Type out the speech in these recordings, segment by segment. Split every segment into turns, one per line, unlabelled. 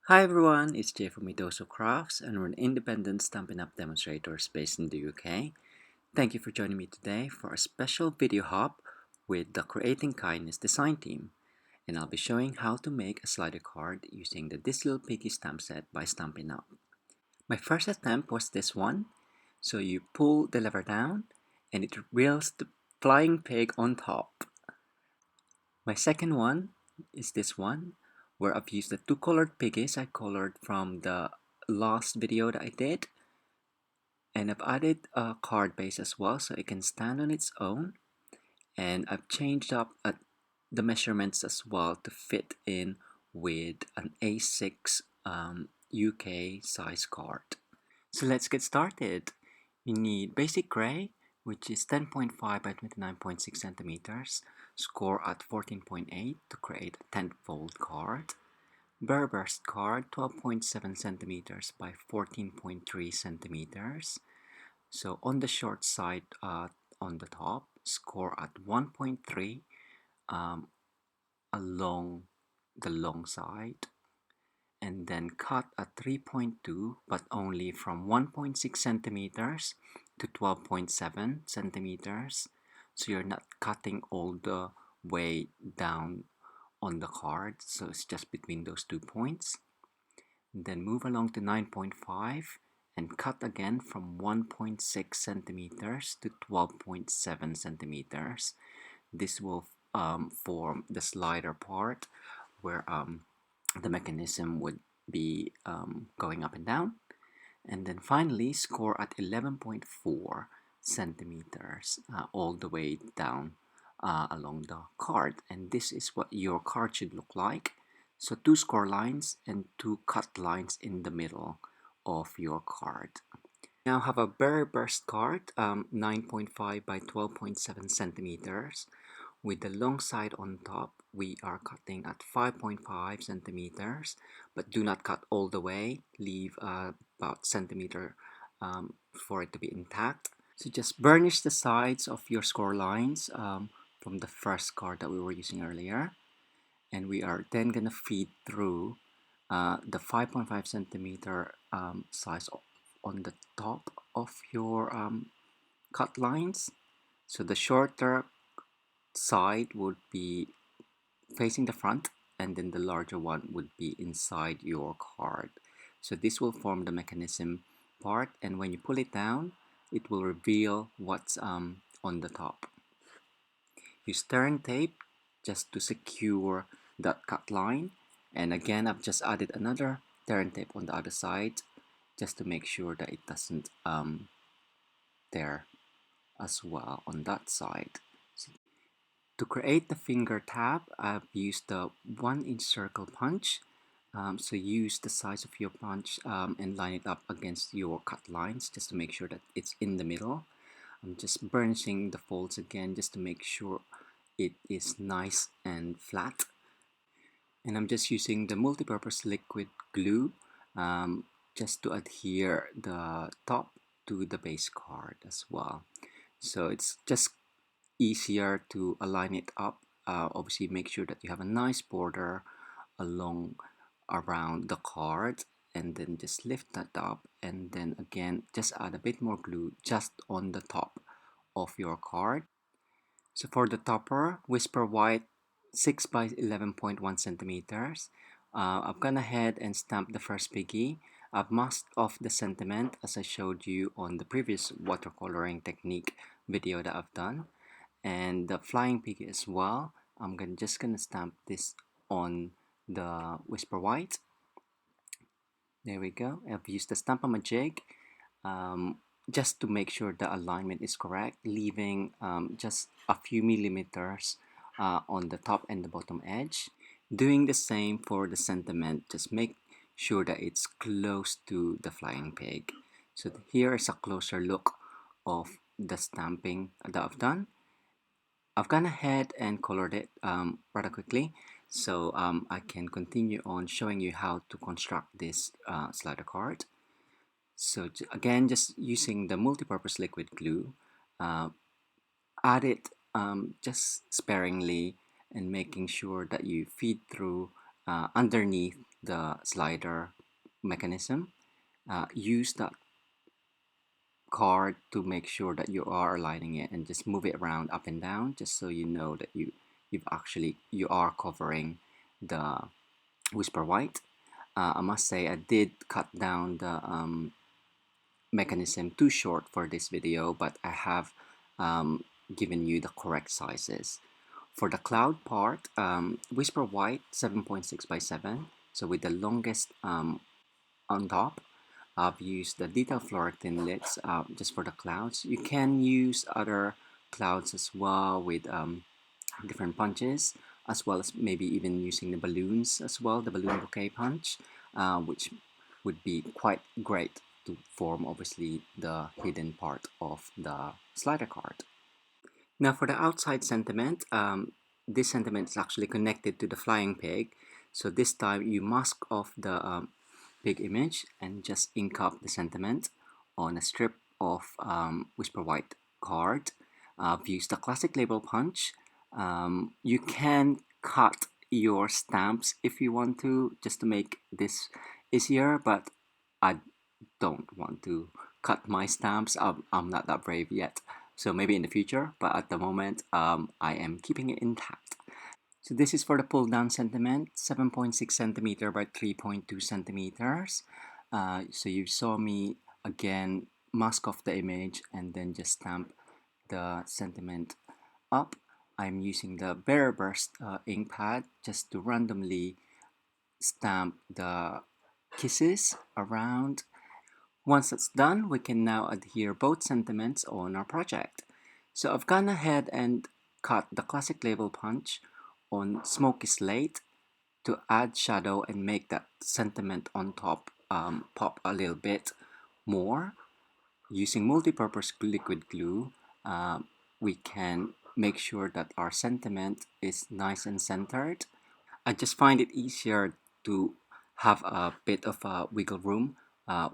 Hi everyone, it's Jay from Mitosu Crafts and we're an independent Stampin' Up demonstrators based in the UK. Thank you for joining me today for a special video hop with the Creating Kindness design team. And I'll be showing how to make a slider card using the This Little Piggy stamp set by Stampin' Up. My first attempt was this one. So you pull the lever down and it reveals the flying pig on top. My second one is this one, where I've used the two colored piggies I colored from the last video that I did. And I've added a card base as well so it can stand on its own. And I've changed up the measurements as well to fit in with an A6 UK size card. So let's get started. You need basic gray, which is 10.5 by 29.6 centimeters, score at 14.8 to create a 10-fold card. Bare burst card, 12.7 centimeters by 14.3 centimeters. So on the short side, on the top, score at 1.3 along the long side. And then cut at 3.2 but only from 1.6 centimeters to 12.7 centimeters, so you're not cutting all the way down on the card, so it's just between those 2 points. And then move along to 9.5 and cut again from 1.6 centimeters to 12.7 centimeters. This will form the slider part where the mechanism would be going up and down. And then finally score at 11.4 centimeters all the way down along the card. And this is what your card should look like. So 2 score lines and 2 cut lines in the middle of your card. Now have a bare burst card, 9.5 by 12.7 centimeters. With the long side on top, we are cutting at 5.5 centimeters, but do not cut all the way. Leave about centimeter for it to be intact. So just burnish the sides of your score lines from the first card that we were using earlier. And we are then going to feed through the 5.5 centimeter size on the top of your cut lines. So the shorter side would be facing the front and then the larger one would be inside your card. So this will form the mechanism part, and when you pull it down it will reveal what's on the top. Use stirring tape just to secure that cut line, and again I've just added another stirring tape on the other side just to make sure that it doesn't tear as well on that side. So to create the finger tab, I've used the 1-inch circle punch. So use the size of your punch and line it up against your cut lines just to make sure that it's in the middle. I'm just burnishing the folds again just to make sure it is nice and flat. And I'm just using the multi-purpose liquid glue just to adhere the top to the base card as well. So it's just easier to align it up. Obviously make sure that you have a nice border along around the card, and then just lift that up, and then again just add a bit more glue just on the top of your card. So for the topper, Whisper White 6 by 11.1 centimeters. I've gone ahead and stamped the first piggy. I've masked off the sentiment as I showed you on the previous watercoloring technique video that I've done. And the flying piggy as well. I'm just gonna stamp this on the Whisper White. There we go. I've used the Stamp-A-Majig just to make sure the alignment is correct, leaving just a few millimeters on the top and the bottom edge. Doing the same for the sentiment, just make sure that it's close to the flying pig. So here is a closer look of the stamping that I've done. I've gone ahead and colored it rather quickly, so I can continue on showing you how to construct this slider card. So again, just using the multi-purpose liquid glue, add it just sparingly and making sure that you feed through underneath the slider mechanism. Use that card to make sure that you are aligning it, and just move it around up and down, just so you know that you are covering the Whisper White. I must say I did cut down the mechanism too short for this video, but I have given you the correct sizes. For the cloud part, Whisper White 7.6 by 7, so with the longest on top. I've used the detail fluorescent lids just for the clouds. You can use other clouds as well with different punches, as well as maybe even using the balloons as well, the balloon bouquet punch, which would be quite great to form obviously the hidden part of the slider card. Now for the outside sentiment, this sentiment is actually connected to the flying pig. So this time you mask off the pig image and just ink up the sentiment on a strip of Whisper White card. I've used the classic label punch. You can cut your stamps if you want to, just to make this easier, but I don't want to cut my stamps. I'm not that brave yet. So maybe in the future, but at the moment, I am keeping it intact. So this is for the pull down sentiment, 7.6 centimeter by 3.2 centimeters. So you saw me again mask off the image and then just stamp the sentiment up. I'm using the Bear Burst ink pad just to randomly stamp the kisses around. Once that's done, we can now adhere both sentiments on our project. So I've gone ahead and cut the classic label punch on smoky slate to add shadow and make that sentiment on top pop a little bit more. Using multi-purpose liquid glue, we can make sure that our sentiment is nice and centered. I just find it easier to have a bit of a wiggle room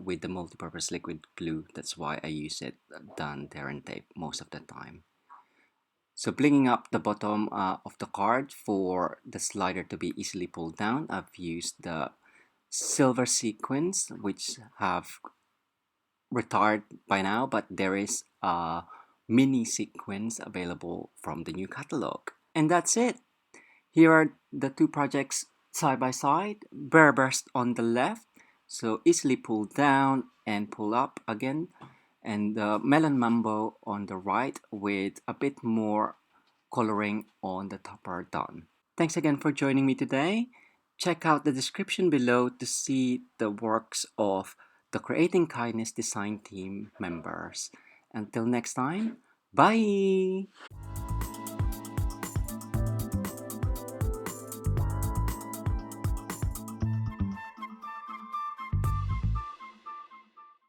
with the multi-purpose liquid glue. That's why I use it done tear and tape most of the time. So blinging up the bottom of the card for the slider to be easily pulled down, I've used the silver sequins, which have retired by now, but there is a mini sequins available from the new catalog. And that's it. Here are the two projects side by side. Bear Burst on the left, so easily pull down and pull up again, and the Melon Mambo on the right with a bit more coloring on the topper done. Thanks again for joining me today. Check out the description below to see the works of the Creating Kindness design team members. Until next time, bye!